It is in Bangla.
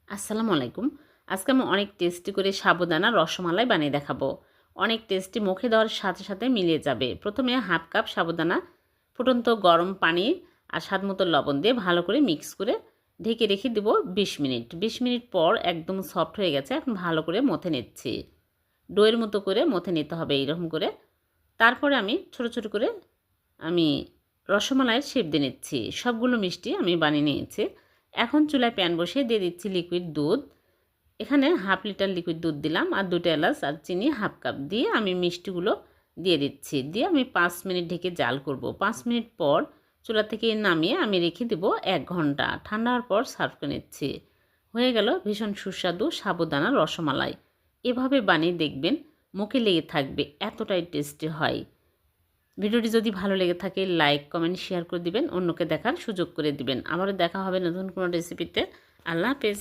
আসসালামু আলাইকুম। আজকে আমি অনেক টেস্টি করে সাবুদানা রসমালাই বানিয়ে দেখাবো। অনেক টেস্টি, মুখে দেওয়ার সাথে সাথে মিলিয়ে যাবে। প্রথমে হাফ কাপ সাবুদানা ফুটন্ত গরম পানি আর স্বাদমতো লবণ দিয়ে ভালো করে মিক্স করে ঢেকে রেখে দেবো ২০ মিনিট। ২০ মিনিট পর একদম সফট হয়ে গেছে। এখন ভালো করে মথে নিচ্ছি। ডোয়ের মতো করে মথে নিতে হবে এইরকম করে। তারপরে আমি ছোট ছোট করে আমি রসমালাইয়ের শেপ দিয়ে নিচ্ছি। সবগুলো মিষ্টি আমি বানিয়ে নিয়েছি। এখন চুলায় প্যান বসিয়ে দিয়ে দিচ্ছি লিকুইড দুধ। এখানে হাফ লিটার লিকুইড দুধ দিলাম আর ২টা এলাচ আর চিনি হাফ কাপ দিয়ে আমি মিষ্টিগুলো দিয়ে দিচ্ছি। দিয়ে আমি ৫ মিনিট ঢেকে জাল করব। ৫ মিনিট পর চুলা থেকে নামিয়ে আমি রেখে দেবো ১ ঘন্টা। ঠান্ডা হওয়ার পর সার্ভ করে নিচ্ছি। হয়ে গেল ভীষণ সুস্বাদু সাবুদানা রসমালাই। এভাবে বানিয়ে দেখবেন, মুখে লেগে থাকবে, এতটাই টেস্টি হয়। ভিডিওটি যদি ভালো লেগে থাকে লাইক, কমেন্ট, শেয়ার করে দিবেন, অন্যকে দেখার সুযোগ করে দিবেন। আবারও দেখা হবে নতুন কোনো রেসিপিতে। আল্লাহ হাফেজ।